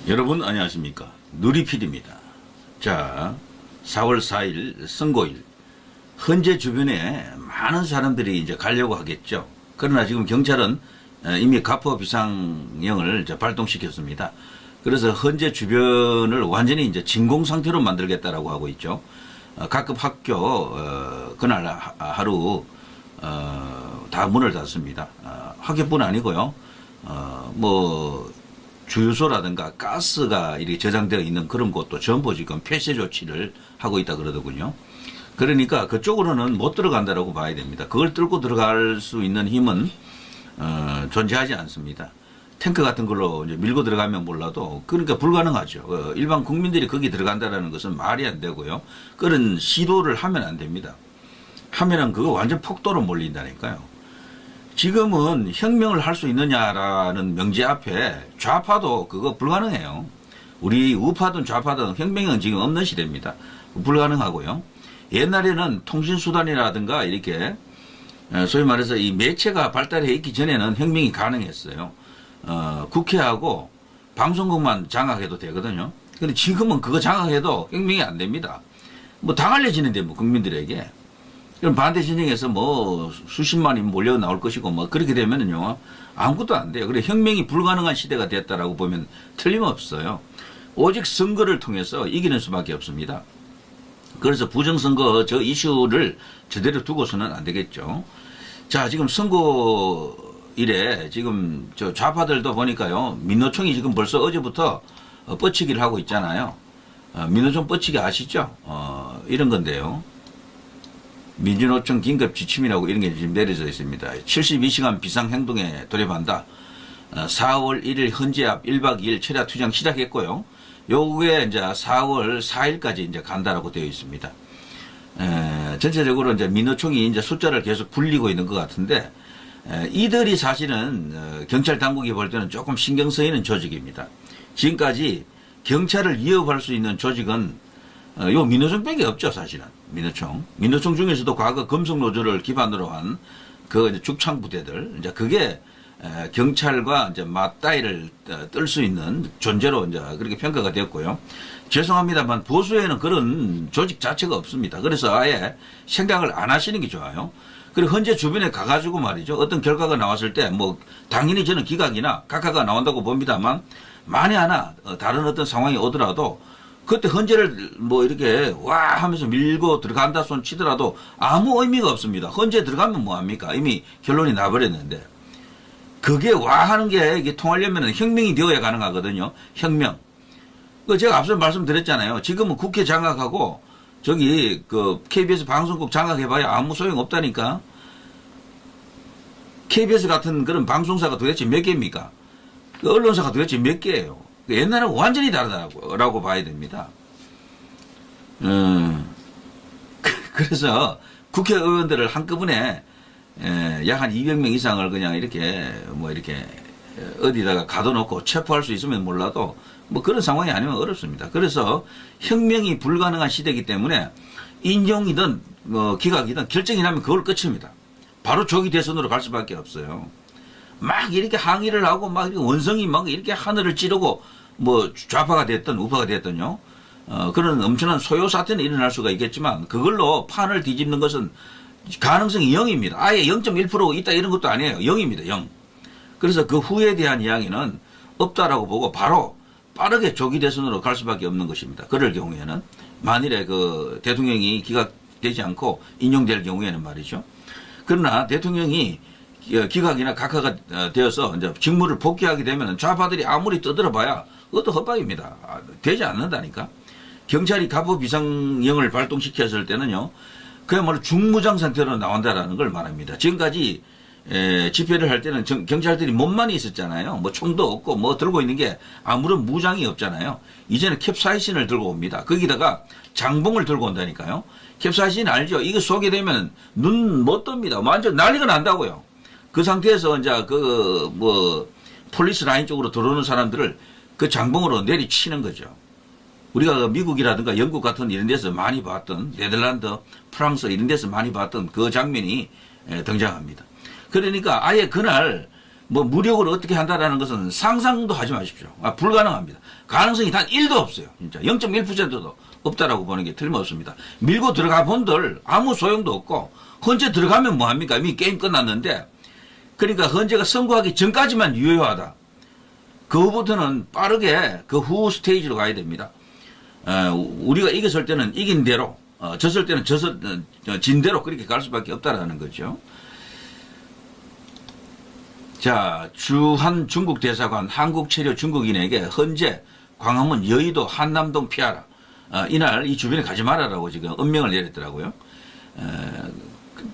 여러분 안녕하십니까, 누리필입니다. 자, 4월 4일 선고일, 헌재 주변에 많은 사람들이 이제 가려고 하겠죠. 그러나 지금 경찰은 이미 가포 비상령을 이제 발동시켰습니다. 그래서 헌재 주변을 완전히 이제 진공 상태로 만들겠다라고 하고 있죠. 각급 학교 그날 하루 다 문을 닫습니다. 학교뿐 아니고요. 뭐 주유소라든가 가스가 이렇게 저장되어 있는 그런 곳도 전부 지금 폐쇄 조치를 하고 있다 그러더군요. 그러니까 그쪽으로는 못 들어간다라고 봐야 됩니다. 그걸 뚫고 들어갈 수 있는 힘은 존재하지 않습니다. 탱크 같은 걸로 이제 밀고 들어가면 몰라도 그러니까 불가능하죠. 일반 국민들이 거기 들어간다라는 것은 말이 안 되고요. 그런 시도를 하면 안 됩니다. 하면은 그거 완전 폭도로 몰린다니까요. 지금은 혁명을 할 수 있느냐라는 명제 앞에 좌파도 그거 불가능해요. 우리 우파든 좌파든 혁명은 지금 없는 시대입니다. 불가능하고요. 옛날에는 통신수단이라든가 이렇게 소위 말해서 이 매체가 발달해 있기 전에는 혁명이 가능했어요. 국회하고 방송국만 장악해도 되거든요. 근데 지금은 그거 장악해도 혁명이 안 됩니다. 뭐 다 알려지는데 뭐 국민들에게. 그럼 반대 진영에서 뭐 수십만이 몰려 나올 것이고 뭐 그렇게 되면은요 아무것도 안 돼요. 그래 혁명이 불가능한 시대가 됐다라고 보면 틀림없어요. 오직 선거를 통해서 이기는 수밖에 없습니다. 그래서 부정선거 저 이슈를 제대로 두고서는 안 되겠죠. 자, 지금 선거일에 지금 저 좌파들도 보니까요 민노총이 지금 벌써 어제부터 뻗치기를 하고 있잖아요. 민노총 뻗치기 아시죠? 이런 건데요. 민주노총 긴급 지침이라고 이런 게 지금 내려져 있습니다. 72시간 비상행동에 돌입한다. 4월 1일 헌재 앞 1박 2일 철야 투쟁 시작했고요. 요게 이제 4월 4일까지 이제 간다라고 되어 있습니다. 전체적으로 이제 민노총이 이제 숫자를 계속 굴리고 있는 것 같은데, 이들이 사실은 경찰 당국이 볼 때는 조금 신경 쓰이는 조직입니다. 지금까지 경찰을 위협할 수 있는 조직은 요 민노총밖에 없죠, 사실은. 민노총 중에서도 과거 금속노조를 기반으로 한 그 죽창 부대들, 이제 그게 경찰과 이제 맞다이를 뜰 수 있는 존재로 이제 그렇게 평가가 됐고요. 죄송합니다만 보수에는 그런 조직 자체가 없습니다. 그래서 아예 생각을 안 하시는 게 좋아요. 그리고 현재 주변에 가가지고 말이죠. 어떤 결과가 나왔을 때 뭐 당연히 저는 기각이나 각하가 나온다고 봅니다만 만에 하나 다른 어떤 상황이 오더라도 그때 헌재를 뭐 이렇게 와 하면서 밀고 들어간다 손 치더라도 아무 의미가 없습니다. 헌재 들어가면 뭐합니까? 이미 결론이 나버렸는데. 그게 와 하는 게 이게 통하려면 혁명이 되어야 가능하거든요. 혁명. 제가 앞서 말씀드렸잖아요. 지금은 국회 장악하고 저기 그 KBS 방송국 장악해봐야 아무 소용 없다니까. KBS 같은 그런 방송사가 도대체 몇 개입니까? 그 언론사가 도대체 몇 개예요? 옛날은 완전히 다르다고 봐야 됩니다. 그래서 국회의원들을 한꺼번에 약 한 200명 이상을 그냥 이렇게 뭐 이렇게 어디다가 가둬놓고 체포할 수 있으면 몰라도 뭐 그런 상황이 아니면 어렵습니다. 그래서 혁명이 불가능한 시대이기 때문에 인용이든 뭐 기각이든 결정이 나면 그걸 끝입니다. 바로 조기 대선으로 갈 수밖에 없어요. 막 이렇게 항의를 하고 막 이렇게 원성이 막 이렇게 하늘을 찌르고 뭐 좌파가 됐든 우파가 됐든요. 그런 엄청난 소요 사태는 일어날 수가 있겠지만 그걸로 판을 뒤집는 것은 가능성이 0입니다. 아예 0.1% 있다 이런 것도 아니에요. 0입니다. 0. 그래서 그 후에 대한 이야기는 없다라고 보고 바로 빠르게 조기 대선으로 갈 수밖에 없는 것입니다. 그럴 경우에는 만일에 그 대통령이 기각되지 않고 인용될 경우에는 말이죠. 그러나 대통령이 기각이나 각하가 되어서 이제 직무를 복귀하게 되면 좌파들이 아무리 떠들어봐야 그것도 헛박입니다. 되지 않는다니까. 경찰이 가포 비상령을 발동시켰을 때는요, 그야말로 중무장 상태로 나온다라는 걸 말합니다. 지금까지 집회를 할 때는 경찰들이 몸만이 있었잖아요. 뭐 총도 없고 뭐 들고 있는 게 아무런 무장이 없잖아요. 이제는 캡사이신을 들고 옵니다. 거기다가 장봉을 들고 온다니까요. 캡사이신 알죠? 이거 쏘게 되면 눈 못 뜹니다. 완전 난리가 난다고요. 그 상태에서 이제 그 뭐 폴리스 라인 쪽으로 들어오는 사람들을 그 장봉으로 내리치는 거죠. 우리가 미국이라든가 영국 같은 이런 데서 많이 봤던, 네덜란드, 프랑스 이런 데서 많이 봤던 그 장면이 등장합니다. 그러니까 아예 그날 뭐 무력으로 어떻게 한다라는 것은 상상도 하지 마십시오. 불가능합니다. 가능성이 단 1도 없어요. 진짜 0.1%도 없다라고 보는 게 틀림없습니다. 밀고 들어가 본들 아무 소용도 없고 헌재 들어가면 뭐합니까? 이미 게임 끝났는데 그러니까 헌재가 선고하기 전까지만 유효하다. 그 후부터는 빠르게 그 후 스테이지로 가야 됩니다. 우리가 이겼을 때는 이긴 대로 졌을 때는 진 대로 그렇게 갈 수밖에 없다라는 거죠. 자, 주한 중국 대사관 한국 체류 중국인에게 헌재 광화문 여의도 한남동 피하라. 이날 이 주변에 가지 말아라고 지금 엄명을 내렸더라고요.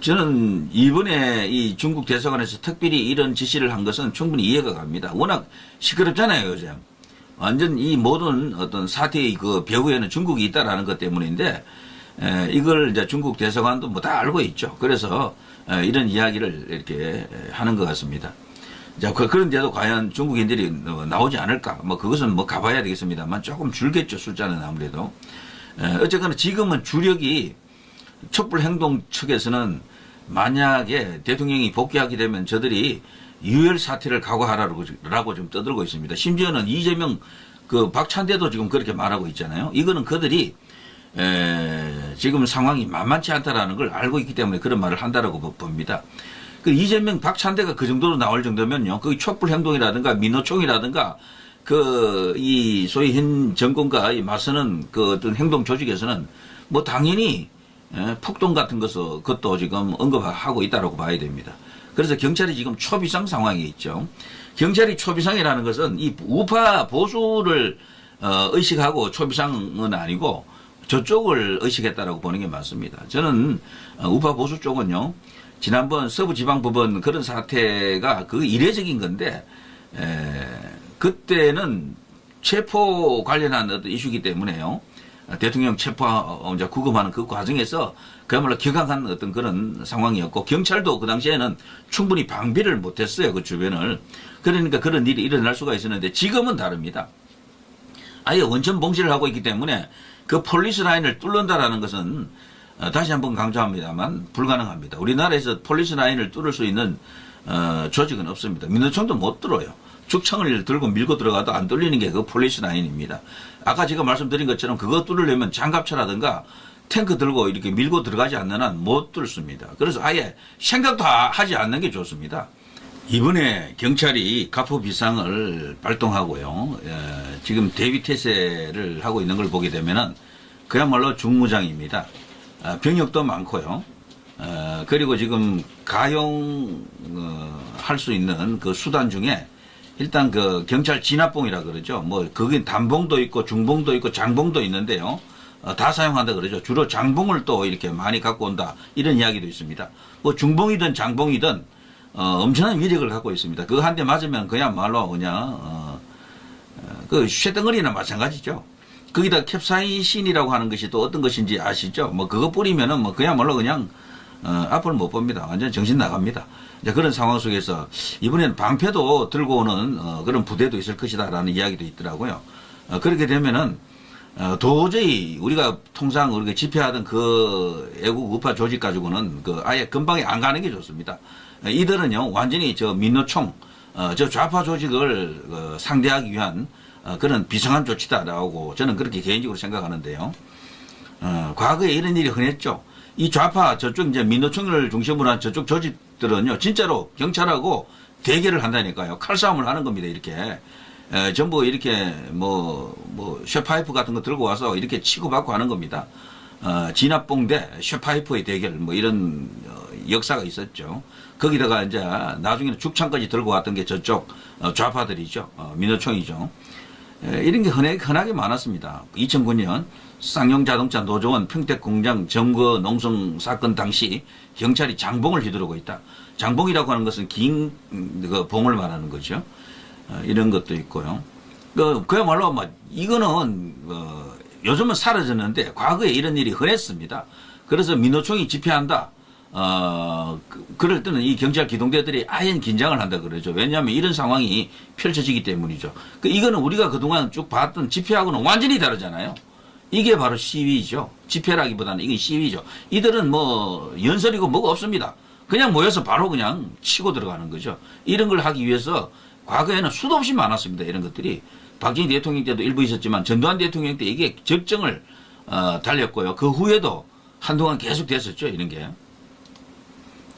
저는 이번에 이 중국 대사관에서 특별히 이런 지시를 한 것은 충분히 이해가 갑니다. 워낙 시끄럽잖아요, 요즘. 완전 이 모든 어떤 사태의 그 배후에는 중국이 있다라는 것 때문인데, 이걸 이제 중국 대사관도 뭐 다 알고 있죠. 그래서 이런 이야기를 이렇게 하는 것 같습니다. 자, 그런데도 과연 중국인들이 나오지 않을까? 뭐 그것은 뭐 가봐야 되겠습니다만 조금 줄겠죠, 숫자는 아무래도. 어쨌거나 지금은 주력이 촛불행동 측에서는 만약에 대통령이 복귀하게 되면 저들이 유혈 사태를 각오하라고 좀 떠들고 있습니다. 심지어는 이재명 그 박찬대도 지금 그렇게 말하고 있잖아요. 이거는 그들이 지금 상황이 만만치 않다라는 걸 알고 있기 때문에 그런 말을 한다라고 봅니다. 그 이재명 박찬대가 그 정도로 나올 정도면요, 그 촛불행동이라든가 민노총이라든가 이 소위 현 정권과 맞서는 그 어떤 행동 조직에서는 뭐 당연히 폭동 같은 것도 지금 언급하고 있다고 봐야 됩니다. 그래서 경찰이 지금 초비상 상황에 있죠. 경찰이 초비상이라는 것은 이 우파 보수를 의식하고 초비상은 아니고 저쪽을 의식했다라고 보는 게 맞습니다. 저는 우파 보수 쪽은요, 지난번 서부지방법원 그런 사태가 그 이례적인 건데, 그때는 체포 관련한 어떤 이슈이기 때문에요. 대통령 체포 이제 구금하는 그 과정에서 그야말로 격앙한 어떤 그런 상황이었고, 경찰도 그 당시에는 충분히 방비를 못했어요, 그 주변을. 그러니까 그런 일이 일어날 수가 있었는데 지금은 다릅니다. 아예 원천 봉쇄를 하고 있기 때문에 그 폴리스 라인을 뚫는다라는 것은 다시 한번 강조합니다만 불가능합니다. 우리나라에서 폴리스 라인을 뚫을 수 있는 조직은 없습니다. 민노총도 못 뚫어요. 죽창을 들고 밀고 들어가도 안 뚫리는 게 그 폴리스 라인입니다. 아까 제가 말씀드린 것처럼 그거 뚫으려면 장갑차라든가 탱크 들고 이렇게 밀고 들어가지 않는 한 못 뚫습니다. 그래서 아예 생각도 하지 않는 게 좋습니다. 이번에 경찰이 가포 비상을 발동하고요, 지금 대비 태세를 하고 있는 걸 보게 되면은 그야말로 중무장입니다. 병력도 많고요. 그리고 지금 가용 할 수 있는 그 수단 중에 일단 그 경찰 진압봉이라 그러죠. 뭐 거긴 단봉도 있고 중봉도 있고 장봉도 있는데요. 다 사용한다 그러죠. 주로 장봉을 또 이렇게 많이 갖고 온다, 이런 이야기도 있습니다. 뭐 중봉이든 장봉이든 엄청난 위력을 갖고 있습니다. 그거 한 대 맞으면 그야말로 그냥 그 쇳덩어리나 마찬가지죠. 거기다 캡사이신이라고 하는 것이 또 어떤 것인지 아시죠? 뭐 그거 뿌리면은 뭐 그야말로 그냥 앞을 못 봅니다. 완전 정신 나갑니다. 이제 그런 상황 속에서 이번에는 방패도 들고 오는 그런 부대도 있을 것이다라는 이야기도 있더라고요. 그렇게 되면은 도저히 우리가 통상 우리가 집회하던 그 애국 우파 조직 가지고는 그 아예 금방에 안 가는 게 좋습니다. 이들은요, 완전히 저 민노총, 저 좌파 조직을 상대하기 위한 그런 비상한 조치다라고 저는 그렇게 개인적으로 생각하는데요. 과거에 이런 일이 흔했죠. 이 좌파 저쪽 이제 민노총을 중심으로 한 저쪽 조직들은요, 진짜로 경찰하고 대결을 한다니까요. 칼싸움을 하는 겁니다, 이렇게. 전부 이렇게 쇠파이프 같은 거 들고 와서 이렇게 치고받고 하는 겁니다. 진압봉 대 쇠파이프의 대결, 뭐 이런 역사가 있었죠. 거기다가 이제 나중에는 죽창까지 들고 왔던 게 저쪽 좌파들이죠. 민노총이죠. 이런 게 흔하게 많았습니다. 2009년 쌍용자동차 노조원 평택공장 점거 농성 사건 당시 경찰이 장봉을 휘두르고 있다. 장봉이라고 하는 것은 긴 그 봉을 말하는 거죠. 이런 것도 있고요. 그야말로 이거는 요즘은 사라졌는데 과거에 이런 일이 흔했습니다. 그래서 민노총이 집회한다. 그럴 때는 이 경찰 기동대들이 아예 긴장을 한다 그러죠. 왜냐하면 이런 상황이 펼쳐지기 때문이죠. 이거는 우리가 그동안 쭉 봤던 집회하고는 완전히 다르잖아요. 이게 바로 시위죠. 집회라기보다는 이게 시위죠. 이들은 뭐 연설이고 뭐가 없습니다. 그냥 모여서 바로 그냥 치고 들어가는 거죠. 이런 걸 하기 위해서 과거에는 수도 없이 많았습니다. 이런 것들이. 박정희 대통령 때도 일부 있었지만 전두환 대통령 때 이게 적정을 달렸고요. 그 후에도 한동안 계속 됐었죠. 이런 게.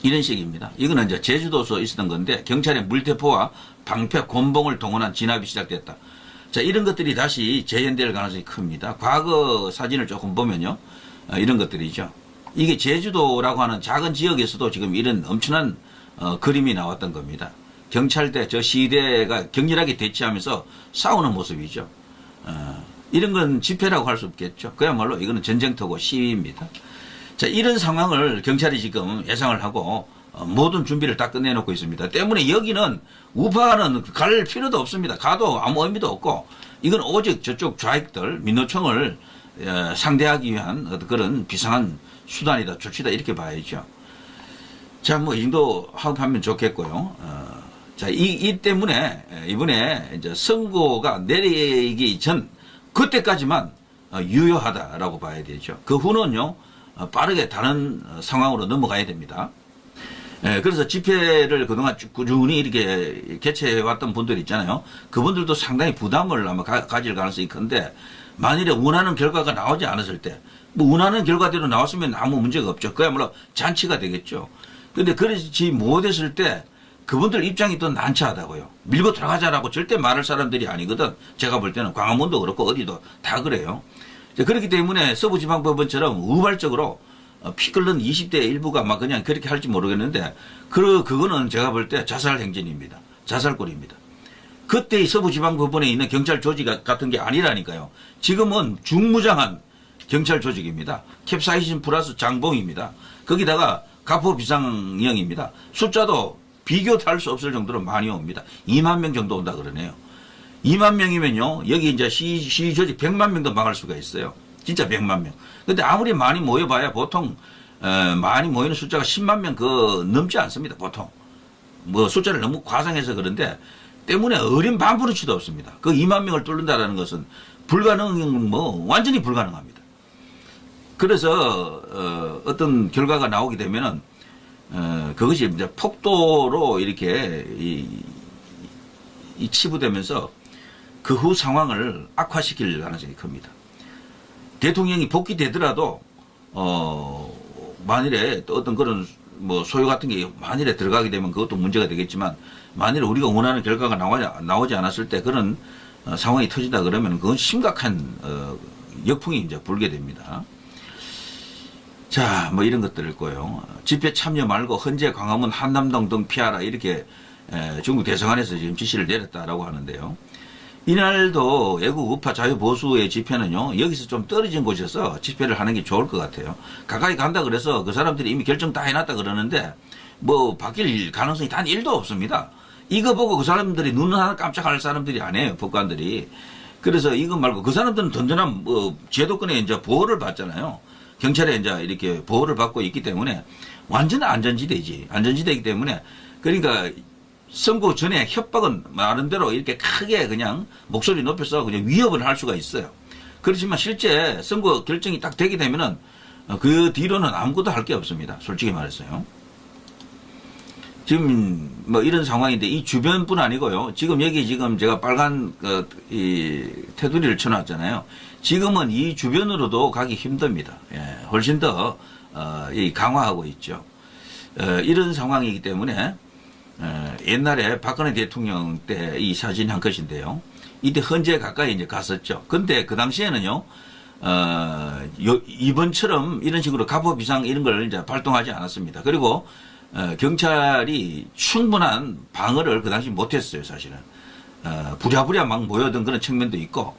이런 식입니다. 이거는 이제 제주도에서 있었던 건데 경찰의 물대포와 방패, 곤봉을 동원한 진압이 시작됐다. 자, 이런 것들이 다시 재현될 가능성이 큽니다. 과거 사진을 조금 보면요. 이런 것들이죠. 이게 제주도라고 하는 작은 지역에서도 지금 이런 엄청난 그림이 나왔던 겁니다. 경찰대, 저 시대가 격렬하게 대치하면서 싸우는 모습이죠. 이런 건 집회라고 할 수 없겠죠. 그야말로 이거는 전쟁터고 시위입니다. 자, 이런 상황을 경찰이 지금 예상을 하고 모든 준비를 다 끝내놓고 있습니다. 때문에 여기는 우파는 갈 필요도 없습니다. 가도 아무 의미도 없고 이건 오직 저쪽 좌익들, 민노총을 상대하기 위한 어떤 그런 비상한 수단이다, 조치다 이렇게 봐야죠. 자, 뭐 이 정도 하면 좋겠고요. 자, 이 때문에 이번에 이제 선고가 내리기 전 그때까지만 유효하다라고 봐야 되죠. 그 후는요 빠르게 다른 상황으로 넘어가야 됩니다. 그래서 집회를 그동안 꾸준히 이렇게 개최해왔던 분들 있잖아요. 그분들도 상당히 부담을 아마 가질 가능성이 큰데 만일에 원하는 결과가 나오지 않았을 때 뭐 원하는 결과대로 나왔으면 아무 문제가 없죠. 그야말로 잔치가 되겠죠. 근데 그렇지 못했을 때 그분들 입장이 또 난처하다고요. 밀고 들어가자라고 절대 말할 사람들이 아니거든. 제가 볼 때는 광화문도 그렇고 어디도 다 그래요. 그렇기 때문에 서부지방법원처럼 우발적으로 피 끓는 20대 일부가 막 그냥 그렇게 할지 모르겠는데 그거는 제가 볼 때 자살 행진입니다. 자살골입니다. 그때의 서부지방법원에 있는 경찰 조직 같은 게 아니라니까요. 지금은 중무장한 경찰 조직입니다. 캡사이신 플러스 장봉입니다. 거기다가 가포 비상형입니다. 숫자도 비교도 할 수 없을 정도로 많이 옵니다. 2만 명 정도 온다 그러네요. 2만 명이면요, 여기 이제 시위 조직 100만 명도 막을 수가 있어요. 진짜 100만 명. 근데 아무리 많이 모여봐야 보통, 많이 모이는 숫자가 10만 명 넘지 않습니다, 보통. 뭐 숫자를 너무 과장해서 그런데, 때문에 어린 반부르치도 없습니다. 그 2만 명을 뚫는다라는 것은 완전히 불가능합니다. 그래서, 어떤 결과가 나오게 되면은, 그것이 이제 폭도로 이렇게 치부되면서 그 후 상황을 악화시킬 가능성이 큽니다. 대통령이 복귀되더라도 만일에 또 어떤 그런 뭐 소요 같은 게 만일에 들어가게 되면 그것도 문제가 되겠지만 만일에 우리가 원하는 결과가 나오지 않았을 때 그런 상황이 터진다 그러면 그건 심각한 역풍이 이제 불게 됩니다. 자, 뭐 이런 것들일 거예요. 집회 참여 말고 헌재, 광화문, 한남동 등 피하라 이렇게 중국 대성안에서 지금 지시를 내렸다라고 하는데요. 이날도 애국 우파 자유보수의 집회는요, 여기서 좀 떨어진 곳에서 집회를 하는 게 좋을 것 같아요. 가까이 간다 그래서 그 사람들이 이미 결정 다 해놨다 그러는데 뭐 바뀔 가능성이 단 1도 없습니다. 이거 보고 그 사람들이 눈 하나 깜짝할 사람들이 아니에요, 법관들이. 그래서 이거 말고 그 사람들은 든든한 뭐 제도권에 이제 보호를 받잖아요. 경찰에 이제 이렇게 보호를 받고 있기 때문에 완전 안전지대지. 안전지대이기 때문에 그러니까 선거 전에 협박은 나름대로 이렇게 크게 그냥 목소리 높여서 그냥 위협을 할 수가 있어요. 그렇지만 실제 선거 결정이 딱 되게 되면은 그 뒤로는 아무것도 할 게 없습니다. 솔직히 말해서요. 지금 뭐 이런 상황인데 이 주변뿐 아니고요. 지금 여기 지금 제가 빨간 이 테두리를 쳐놨잖아요. 지금은 이 주변으로도 가기 힘듭니다. 예, 훨씬 더 강화하고 있죠. 이런 상황이기 때문에 옛날에 박근혜 대통령 때 이 사진이 한 것인데요. 이때 헌재 가까이 이제 갔었죠. 근데 그 당시에는요, 이번처럼 이런 식으로 가포 비상 이런 걸 이제 발동하지 않았습니다. 그리고 경찰이 충분한 방어를 그 당시 못했어요, 사실은. 부랴부랴 막 모여든 그런 측면도 있고,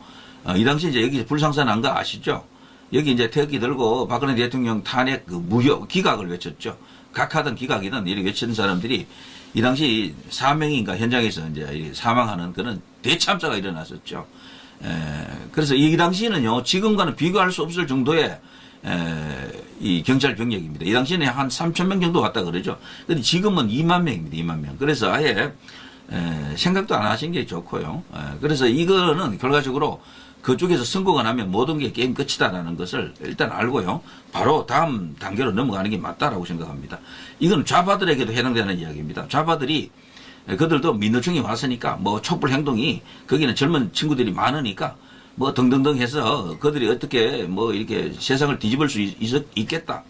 이 당시 이제 여기 불상사 난 거 아시죠? 여기 이제 태극기 들고 박근혜 대통령 탄핵 그 무효 기각을 외쳤죠. 각하든 기각이든 이렇게 외치는 사람들이 이 당시 4명인가 현장에서 이제 사망하는 그런 대참사가 일어났었죠. 그래서 이 당시에는요, 지금과는 비교할 수 없을 정도의 이 경찰 병력입니다. 이 당시에는 한 3,000명 정도 왔다 그러죠. 근데 지금은 2만 명입니다. 2만 명. 그래서 아예 생각도 안 하신 게 좋고요. 그래서 이거는 결과적으로 그쪽에서 선거가 나면 모든 게 게임 끝이다라는 것을 일단 알고요. 바로 다음 단계로 넘어가는 게 맞다라고 생각합니다. 이건 좌파들에게도 해당되는 이야기입니다. 좌파들이 그들도 민노총이 왔으니까 뭐 촛불 행동이 거기는 젊은 친구들이 많으니까 뭐 등등등 해서 그들이 어떻게 뭐 이렇게 세상을 뒤집을 수 있겠다.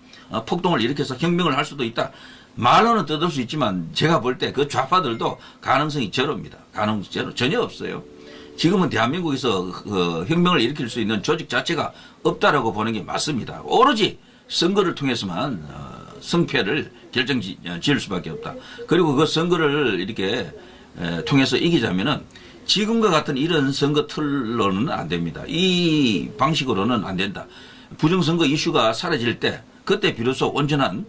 폭동을 일으켜서 혁명을 할 수도 있다. 말로는 뜯을 수 있지만 제가 볼 때 그 좌파들도 가능성이 제로입니다. 가능성이 전혀 없어요. 지금은 대한민국에서 혁명을 일으킬 수 있는 조직 자체가 없다라고 보는 게 맞습니다. 오로지 선거를 통해서만 승패를 결정 지을 수밖에 없다. 그리고 그 선거를 이렇게 통해서 이기자면은 지금과 같은 이런 선거 틀로는 안 됩니다. 이 방식으로는 안 된다. 부정선거 이슈가 사라질 때 그때 비로소 온전한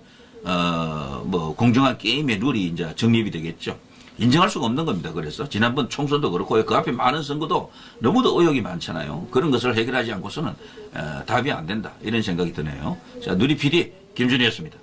뭐 공정한 게임의 룰이 이제 정립이 되겠죠. 인정할 수가 없는 겁니다. 그래서 지난번 총선도 그렇고 그 앞에 많은 선거도 너무도 의혹이 많잖아요. 그런 것을 해결하지 않고서는 답이 안 된다. 이런 생각이 드네요. 자, 누리 PD 김준희였습니다.